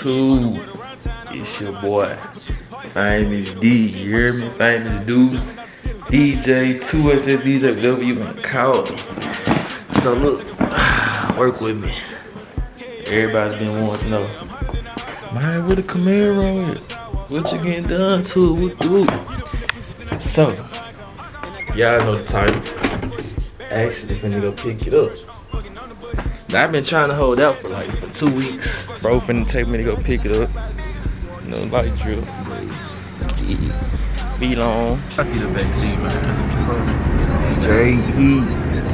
YouTube? It's your boy, Famous D. You hear me? Famous Dudes, DJ, 2SS DJ, whatever you want to call me. So look, work with me. Everybody's been wanting to know, man, what a Camaro is? What you getting done to it? What? So, y'all know the title. Actually, finna go pick it up. Now, I've been trying to hold out for 2 weeks. Bro finna take me to go pick it up. No light drip. Be long. I see the back seat, man. Straight heat.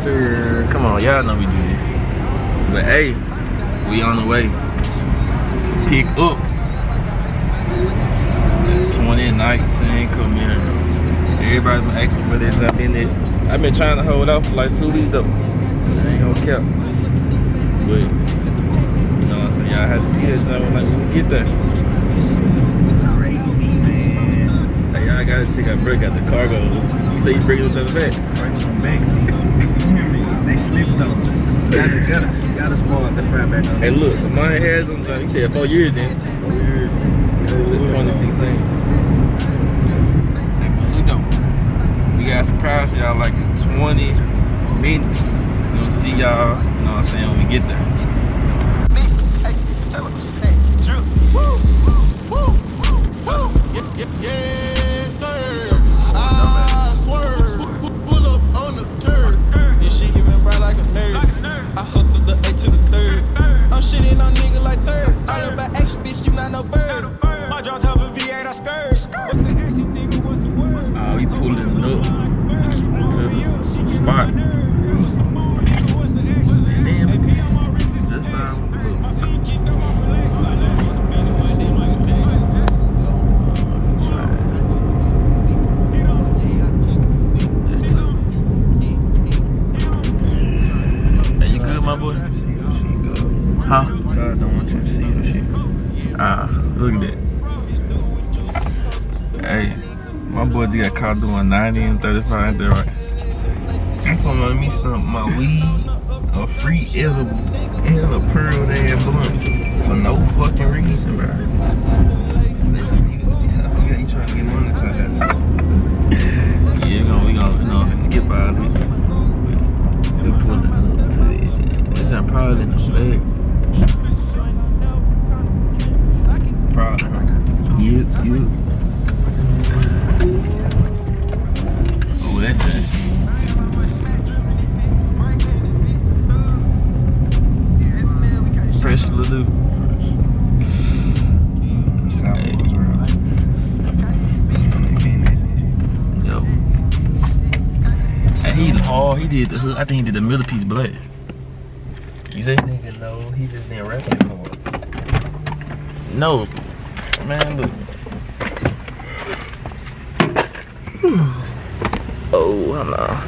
Sir. Come on, y'all know we do this. But hey, we on the way to pick up 2019 Camaro. Everybody's been asking for this. I've been trying to hold out for 2 weeks though. I ain't gonna cap. But you know what I'm saying? Y'all had to see that time when we get there. Hey, y'all gotta check out Bro got the cargo. You say you bring it to the back? They slipped though. Gotta spoil the front back. Hey, look, mine has them. You said 4 years then. 4 years. 2016. Look though, we got a surprise for y'all like in 20 minutes. We'll see y'all, you know what I'm saying, when we get there. Hey, tell us. Hey, Drew. Woo, woo, woo. Yes, sir. I swear. Pull up on the curb. And she giving bright like a nerd. I hustle the A to the third. I'm shitting on nigga like turd. All about action, bitch, you not no bird. My jaw top of V8, I skirt. What's the action, nigga? What's the word? Oh, we pulling up to the spot. This time, hey, you good, my boy? Huh? God don't want you to see your shit. Look at that. Hey, my boy just got caught doing 90 and 35 ain't that right? I'm gonna let me stump my weed, a free edible, and a pearl ass blunt for no fucking reason, bro. Yeah, you trying to get money to that? Yeah, we gonna skip out of it. We pull it to the edge. It's probably in the bag. Probably, huh? Yep. Oh, that's just. Press Lulu. Hey. Yo. Hey, he hard. He did the hood. I think he did the middle piece black. You see? Nigga, no, he just didn't rap it for it. No. Man, look. Oh, I know.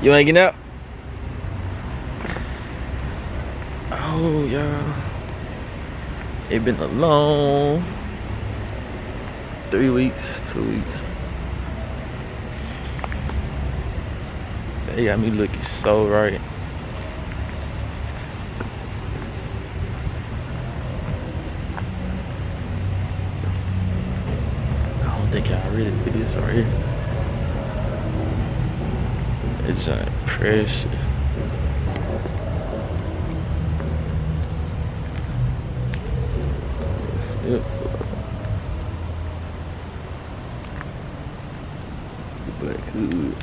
You ain't getting out? Oh, y'all. It been a long 3 weeks, 2 weeks. They got me looking so right. I don't think I really fit this right here. It's giant pressure. Flip flop. Black hood.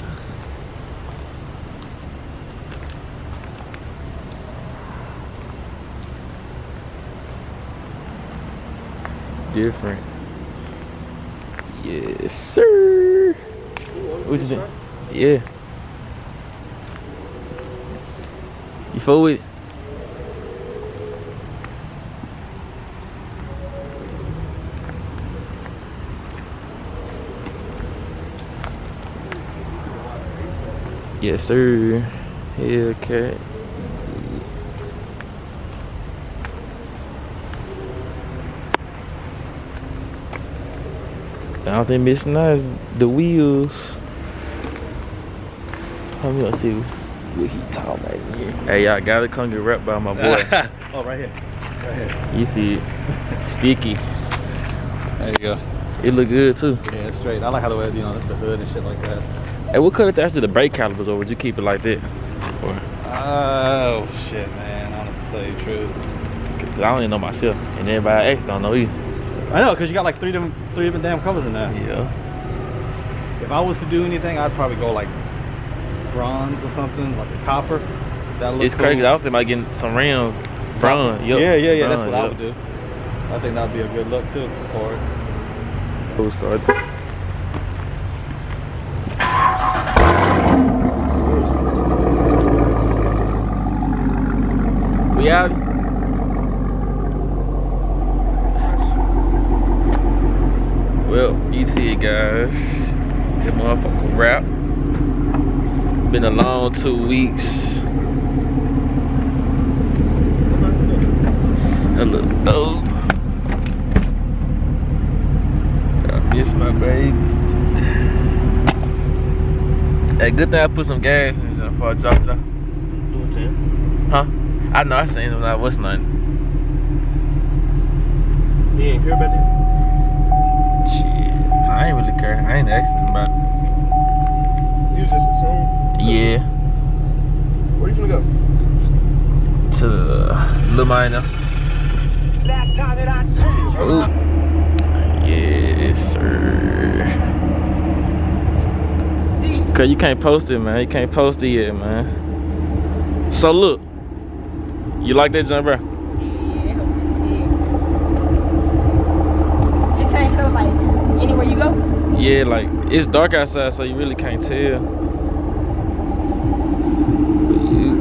Different. Yes, sir. What you think? Yeah. You full with it? Yes, sir. Hellcat. The only thing missing now is the wheels. I'm gonna see what he talking about here. Hey, y'all gotta come get wrapped by my boy. Oh, right here. Right here. You see it. Sticky. There you go. It look good too. Yeah, it's straight. I like how the way, you know, that's the hood and shit like that. Hey, what color that's the brake calipers, or would you keep it like that? Or, Oh, shit, man. Honestly, to tell you the truth. 'cause I don't even know myself, and everybody else don't know either. I know, because you got like three different damn colors in there. Yeah. If I was to do anything, I'd probably go like bronze or something, like a copper. That looks It's crazy. I was thinking about getting some rims, bronze. Yep. Yeah. That's bronze, what I yep. would do. I think that'd be a good look too for it. Cool start. We out. Well, you see it, guys. That motherfucker wrap. Been a long 2 weeks. Oh, I miss my baby. Hey, good thing I put some gas in it before I dropped it off. Huh? I know, I seen him like, what's nothing? You ain't care about that? Shit, I ain't really care. I ain't asking about it. You was just assuming? Yeah, Where you finna go? to the Lil Minor. Last time that I checked. Ooh. Yes, sir. Cause you can't post it, man. You can't post it yet, man. So look, you like that jump, bro? Yeah, it change colors like anywhere you go. Yeah, like it's dark outside, so you really can't tell. But you,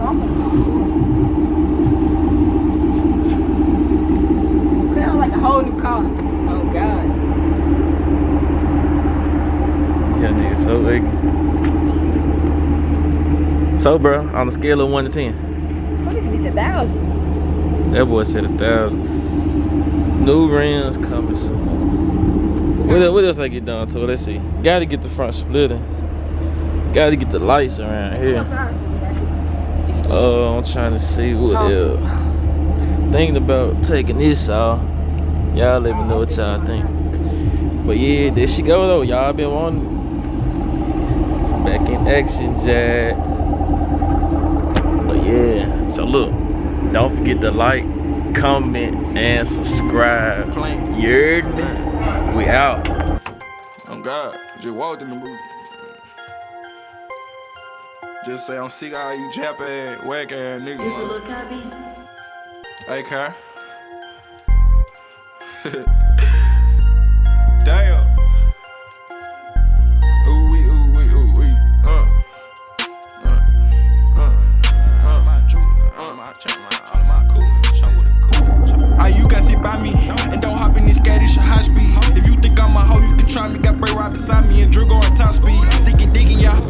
Cause that was like a whole new car. Oh God. yeah, nigga, so ugly. So, bro, on a scale of 1 to 10, What is it? 1,000. that boy said 1,000. New rims coming soon. What else I get done to? Let's see. Gotta get the front splitter. Gotta get the lights around here. Oh, I'm trying to see what else. Thinking about taking this off. Y'all let me know what y'all think. But yeah, there she go though. Y'all been wanting back in action, Jack. But yeah, so look, don't forget to like, comment, and subscribe. You heard me? We out. Oh God, just walked in the booth. Just say I'm sick of all you jap ass, whack ass niggas. Just a little copy. Hey, Kai. Damn. Ooh wee, ooh wee, ooh wee. You can sit by me and don't hop in this skate, it's your high speed. If you think I'm a hoe, you can try me. Got Bray right beside me and Drew going top speed. Sticking, digging, y'all.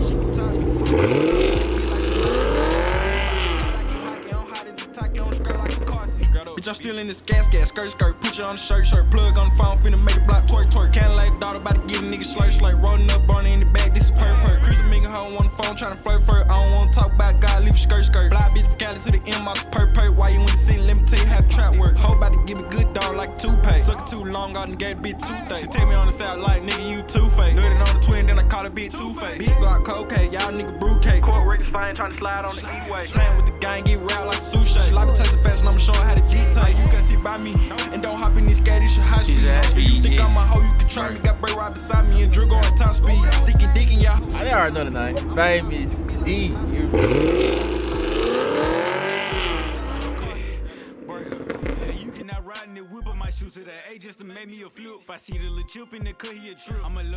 Bitch, I'm still in this gas, skirt, put you on the shirt, plug on the phone, finna make a block, twerk, Cadillac daughter, about to give a nigga slurp, rolling up, burning in the back, this is purr. Chris and Minga hoe on the phone, tryna flirt, I don't wanna talk about God, leave your skirt. Fly bitch, Cali to the end, my purr, why you in the city, let me tell you how to trap work. Hoe about to give me good dog like toupee. Suck it too long, I done gave a bitch toothache. She take me on the south like, nigga, you two-faced. Nutted on the twin, then I caught a bitch two-faced. Big Glock, cocaine, y'all nigga brew cake. Court records fine, tryna slide on the E-way. Playing with the gang, get round like sushi. She like me taste the fashion, I'ma show her how to detail. You can sit by me and don't hop in this skate, it's your high speed. If you think I'm a hoe, you can try me. Got Bray right beside me and Drew going top speed. Sticking, digging, y'all. I already know the name. Famous D. You cannot ride in the whip on my shoes today. Hey, just to make me a flip. I see the little chip in the cut, he a trip. I'm a little